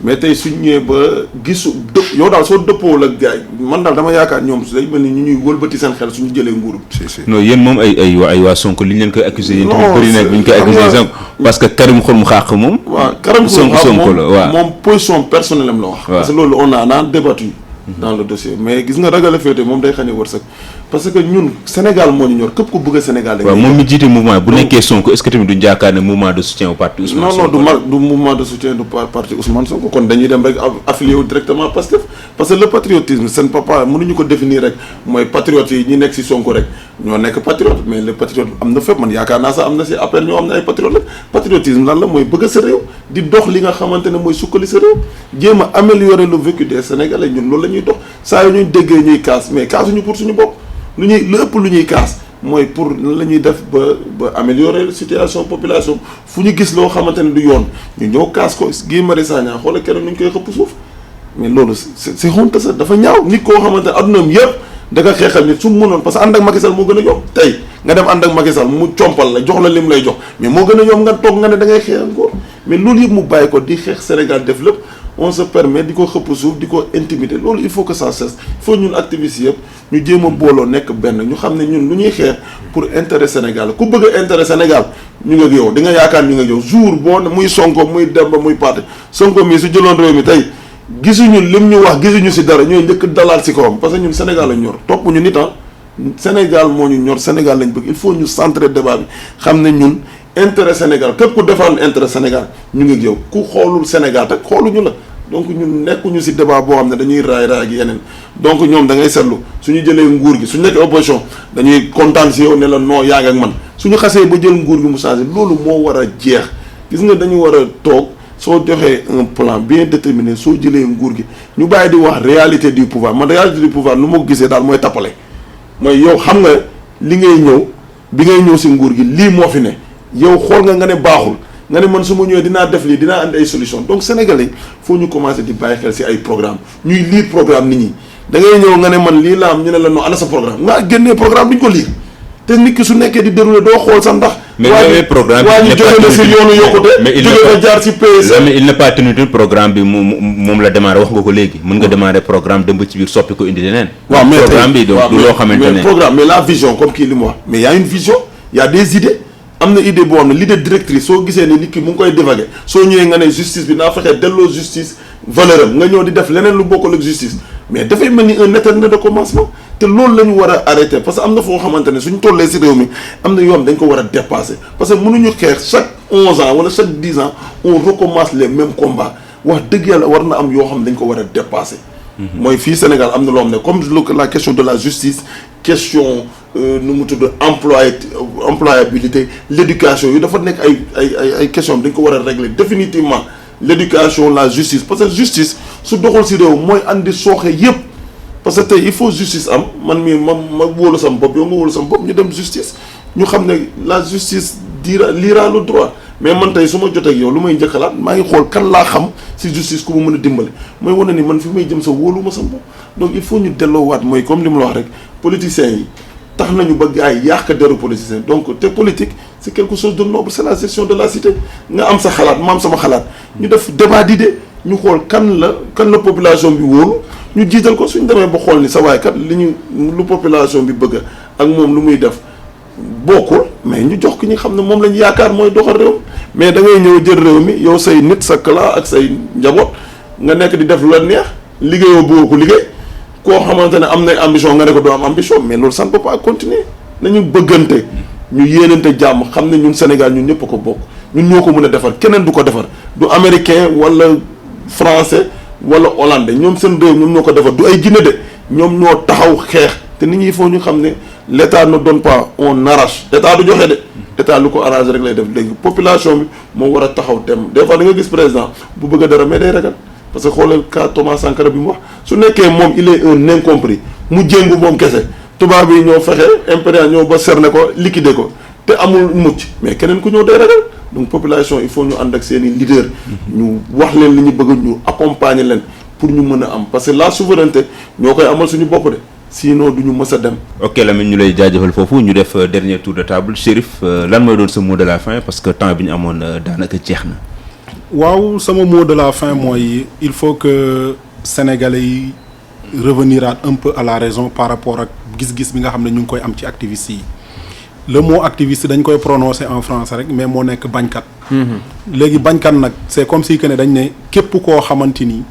mais tey suñ ñëwee ba gisu yow daal soo dëppoo la gars yi man daal dama yaakaar ñoom day mel ni ñu ñuy wëlbati seen xel suñu jëlee nguuru. non yéen moom ay waa Sonko li ñu leen koy accusé yéen tamit bëri na bu ñu koy accusé Sonko parce que Karim Xrum Xax moom. waaw Karim Xrum Xax Sonko la waaw moom position personnelle am la wax. parce que loolu on a débattu dans le dossier mais gis nga ragal a féete moom day xañe wërsëg parce que ñun Sénégal moo ñu ñor képp ku bëgg a Sénégal. waaw moom mi jiite mouvement bu nekkee Sonko est-ce que tamit duñ jaakaar ne mouvement de soutien au parti Ousmane Sonko. non du mouvement de soutien du parti Ousmane Sonko kon dañuy dem rek affilié wu directement Pastef parce que le patriotisme seen papa mënuñu ko définir rek mooy patriote yi ñi nekk ci Sonko rek ñoo nekk patriote mais le patriote am na fépp man yaakaar naa sax am na ci APR ñoo am na ay patriote la patriotisme lan la mooy bëgg sa réew di dox li nga xamante ne mooy sukkali sa réew jéem a améliorer le vécu des Sénégalais ñun loolu la ñuy dox saa yu ñuy déggee ñuy kaas mais kaasuñu pour suñu bopp lu ëpp lu ñuy kaas mooy pour la ñuy def ba améliorer situation population fu ñu gis loo xamante ne du yoon ñu ñëw kaas ko Guy Marius Sagna xoolal keroog nu ñu koy xëpp suuf mais loolu c'est honte sax dafa ñaaw nit koo xamante ne addunaam yëpp da nga xeexal nit su mu mënoon parce que ànd ak Macky Sall moo gën a yomb tey nga dem ànd ak Macky Sall mu compal la jox la lim lay jox mais moo gën a yomb nga toog nga ne da ngay xeex encore mais loolu yëpp mu bàyyi ko di xeex Sénégal def lépp on se permet di ko xëpp suuf di ko intimider loolu il faut que ça cesse il faut ñun activistes yëpp ñu jéem a booloo nekk benn ñu xam ne ñun lu ñuy xeex pour intérêt Sénégal ku bëgg a intérêt Sénégal ñu nga yow di nga yaakaar ñu nga yow jour boo muy Sonko muy Demba muy Pathé Sonko mii su jëloon réew mi tey gisuñu lim ñu wax gisuñu ci dara ñooy njëkk dalaal ci kawam parce que ñun Sénégal lañ ñor topp ñu nit Sénégal moo ñu ñor Sénégal lañ bëgg il faut ñu centrer débat bi xam ne ñun intérêt Sénégal képp ku défendre intérêt Sénégal ñu ngi yow ku xoolul Sénégal rek xooluñu la donc ñun nekkuñu ci débat boo xam ne dañuy raay ak yeneen donc ñoom da ngay seetlu suñu jëlee nguur gi suñu nekkee opposition dañuy kontaan ci yow ne la non yaa ngi ak man suñu xasee ba jël nguur gi mu changé loolu moo war a jeex gis nga dañu war a toog soo joxee un plan bien déterminé soo jëlee nguur gi ñu bàyyi di wax réalité du pouvoir man réalité du pouvoir nu ma ko gisee daal mooy tappale mooy yow xam nga li ngay ñëw bi ngay ñëw ci nguur gi lii moo fi ne yow xool nga ne baaxul nga ne man su ma ñëwee dinaa def lii dinaa andi ay solution donc sénégalais faut ñu commencer di bàyyi xel ci ay programme ñuy lire programme nit ñi da ngay ñëw nga ne man lii la am ñu ne la non ana sa programme nga génnee programme duñ ko lire te nit ki su nekkee di dérouler doo xool sax ndax. mais programme bi waa ñu jóge na ci yoonu yokkute jóge na jaar ci PSE mais il n'est pas tenu programme bi moom la démarrer wax nga ko léegi mën nga démarrer programme dem ba ci biir soppi ko indi leneen. waaw mais programme bi donc du loo xamante ne mais programme mais la vision comme kii li mu wax mais y a une vision y a des idées am na idée boo xam ne l'idée directrice soo gisee ne nit ki mu ngi koy divaguer soo ñëwee nga ne justice bi naa fexee delloo justice valeur am nga ñëw di def leneen lu bokkul ak justice mais dafay mel ni un éternel de commencement te loolu la ñu war a arrêter parce que am na foo xamante ne suñu tollee si réew mi am na yoon dañ ko war a dépasser parce que mënuñu xeex chaque 11 ans wala chaque 10 ans on recommence les mêmes combats wax dëgg yàlla war na am yoo xam dañ ko war a dépasser. mooy fii Sénégal am na loo xam ne comme la question de la justice question nu mu tudd employabilité l'éducation yu dafa nekk ay question dañ ko war a régler définitivement l'éducation la justice parce que justice su doxul si réew mooy andi sooxe yépp parce que tey il faut justice am man mii ma wóolu sama bopp yow ma wóolu sama bopp ñu dem justice ñu xam ne la justice lira le droit mais man tey su ma jotee ak yow lu may njëkkalaat maa ngi xool kan laa xam si justice ku ma mën a dimbale mooy wane ni man fi may jëm sa wóolu ma sama bopp donc il faut ñu delloowaat mooy comme li mu la wax rek politiciens yi tax nañu ba gars yi yàq deru politicien donc te politique c'est quelque chose de noble c'est la gestion de la cité nga am sa xalaat ma am sama xalaat ñu def débat d'idées ñu xool kan la population bi wóolu ñu jiital ko suñ demee ba xool ni sa waay kat lu population bi bëgg ak moom lu muy def bokkul mais ñu jox ki ñu xam ne moom lañu yaakaar mooy doxal réew mais da ngay ñëw jël réew mi yow say nit sa clan ak say njaboot nga nekk di def lu la neex liggéeyoo bëgg ko liggéey koo xamante ne am na ambition nga ne ko doo am ambition mais loolu ça ne peut pas continuer nañu bëggante ñu yéenante jàmm xam ne ñun Sénégal ñun ñëpp a ko bokk ñun ñoo ko mën a defar keneen du ko defar du américain wala français wala hollandais ñoom seen réew ñoom ñoo ko defar du ay Guinée de ñoom ñoo taxaw xeex te nit ñi il faut ñu xam ne l'état ne donne pas on arrache état du joxe de état lu ko arrangé rek lay def léegi population bi moo war a taxaw tem des fois da nga gis président bu bëgg a dara mais day ragal parce que xoolal cas Thomas Sankara bi mu wax su nekkee moom il est un incompris mu jéngu moom kese tubaab yi ñoo fexe impérial ñoo ba cerner ko liquider ko te amul mucc mais keneen ku ñëw day ragal donc population il faut ñu ànd ak seen i leader ñu wax leen li ñu bëgg ñu accompagner leen pour ñu mën a am parce que la souveraineté ñoo koy amal suñu bopp de sinon du ñu mës a dem. ok Lamine ñu lay jaajëfal foofu ñu def dernier tour de table Chérif lan mooy doon sa mot de la fin parce que temps bi ñu amoon daanaka jeex na. waaw sama mot de la fin mooy il faut que sénégalais yi revenir un peu à la raison par rapport ak gis-gis bi nga xam ne ñu ngi koy am ci activistes yi le mot activiste dañ koy prononcer en français rek mais moo nekk bañkat. léegi bañkat nag c'est comme si que ne dañ ne képp koo xamante ni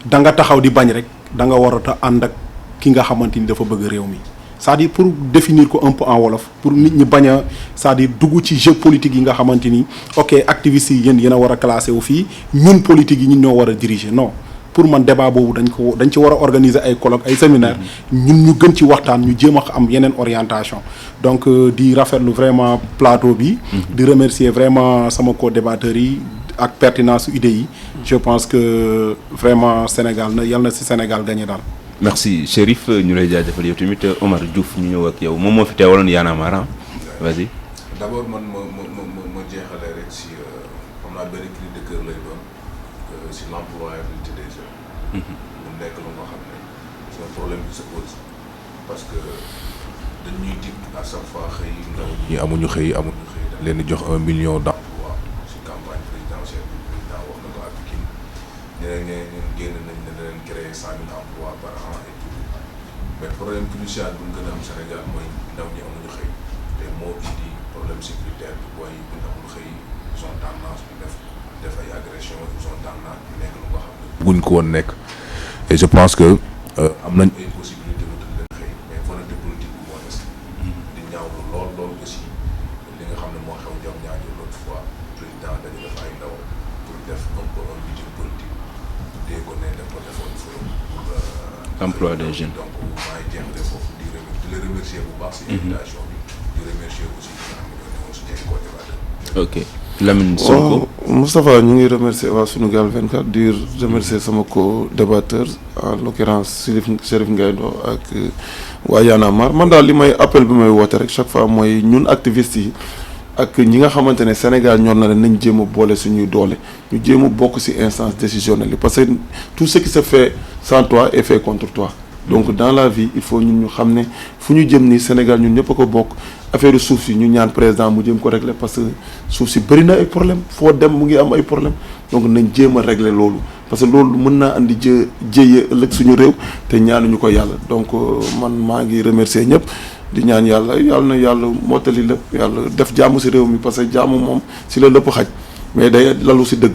da nga taxaw di bañ rek da nga war a ànd ak ki nga xamante ni dafa bëgg réew mi c'est-à-dire pour définir ko un peu en wolof pour nit ñi bañ a c'est-à-dire dugg ci jeu politique yi nga xamante ni ok activistes yi yéen a war a classé wu fii ñun politique yi ñun ñoo war a diriger non pour man débat boobu dañ ci war a organiser ay colloques ay séminaires ñun ñu gën ci waxtaan ñu jéem a am yeneen orientation donc di rafetlu vraiment plateau bi. di remercier vraiment sama co-débatteurs yi ak pertinence su idées yi. je pense que vraiment Sénégal yal na si Sénégal gagné daal. merci Chérif ñu lay jaajëfal yow tamit Omar Diouf ñu ñëw ak yow moom moo fi teewaloon Y'en a marre vas-y. d'abord man ma jeexalee rek si xam naa benn cri de cœur lay doon si l'employabilité des jeunes. mu nekk lu nga xam ne c'est un problème qui se pose parce que dañuy dig à chaque fois xëy ndaw ñi amuñu xëy leen di jox 1 million d'emplois si campagne présidentielle bi président wax na ko ak Pikine ñeneen génn nañ ne leen créer 100 000 emplois par an et tout mais problème crucial bu ñu gën a am Sénégal mooy ndaw ñi amuñu xëy te moo indi problème sécuritaire bi booy bu ñu amul xëy ils ont tendance bi def ay agression ils ont tendance bi nekk lu nga xam ne bëgguñ ko woon nekk et je pense que am nañ ay possibilité wutal leen xëy mais volonté politique bi moo des di ñaawlu lool aussi li nga xam ne moo xew jom ñaajo l'autre fois président dañu def ay ndaw pour def un peu un meeting politique tuddee ko ne def ko defoon forum pour emploi des jeunes. donc maa ngi jeexale foofu di la remercier bu baax si invitation bi di remercier aussi ñi nga xam ne ñoo ñëwoon si jeexi co-débatteur. ok Lamine Sonko. Moustapha ñu ngi remercier waa Sunugal 24 di remercier sama co-débatteur en l'occurrence Chérif Ngaye Ndo ak waa Y'en a marre man daal li may appel bi may woote rek chaque fois mooy ñun activistes yi ak ñi nga xamante ne Sénégal ñor na leen nañ jéem a boole suñuy doole ñu jéem a bokk ci instance décisionnelle yi parce que tout ce qui se fait sans toi est fait contre toi. donc dans la vie il faut ñun ñu xam ne fu ñu jëm nii Sénégal ñun ñëpp a ko bokk affaire suuf si ñu ñaan président mu jëm ko régler parce que suuf si bëri na ay problème foo dem mu ngi am ay problème donc nañ jéem a régler loolu parce que loolu mën naa andi jéye ëllëg suñu réew te ñaanuñu ko yàlla donc man maa ngi remercier ñëpp di ñaan yàlla na yàlla mottali lépp yàlla def jàmm si réew mi parce que jàmm moom si la lépp xaj mais day lalu si dëgg.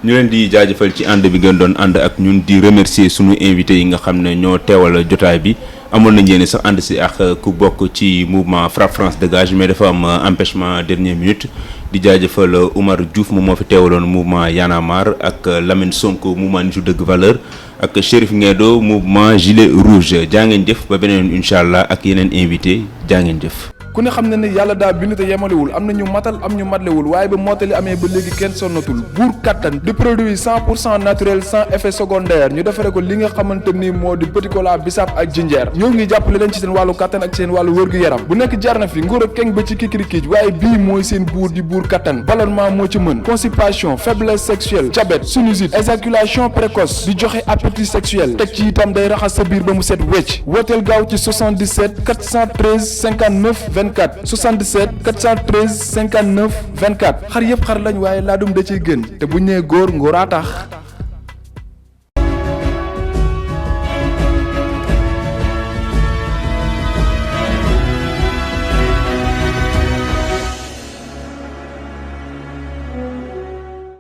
ñu leen di jaajëfal ci ànd bi ngeen doon ànd ak ñun di remercier sunu invité yi nga xam ne ñoo teewal jotaay bi amoon nañ yéene sax ànd si ak ku bokk ci mouvement Frapp France Dégage mais dafa am empêchement dernière minute di jaajëfal Oumar Diouf moom moo fi teewaloon mouvement Y'en a marre ak Lamine Sonko mouvement Nitu Dëgg Valeur ak Chérif Nguedo mouvement Gilet Rouge jaa ngeen jëf ba beneen incha allah ak yeneen invité jaa ngeen jëf. ku ne xam ne ne yàlla daa bind te yemalewul am na ñu matal am ñu matlewul waaye ba mottali amee ba léegi kenn sonnatul buur kattan di produit 100% naturel sans effet secondaire ñu defare ko li nga xamante ni moo di petit cola bisaab ak jinjeer ñoo ngi jàppale leen ci seen wàllu kattan ak seen wàllu wërgu-yaram bu nekk jar na fi nguur ak keng ba ci kikirikiij waaye bii mooy seen buur di buur kattan ballonnement moo ci mën constipation faiblesse sexuelle diabète sinusite éjaculation précoce di joxe appétit sexuel teg ci itam day raxas sa biir ba mu set wecc wooteel gaaw ci 77 413 59 24 77 413 59 24 xar yëpp xar lañ waaye laadum da ciy gën te bu ñu nee góor ngóoraa tax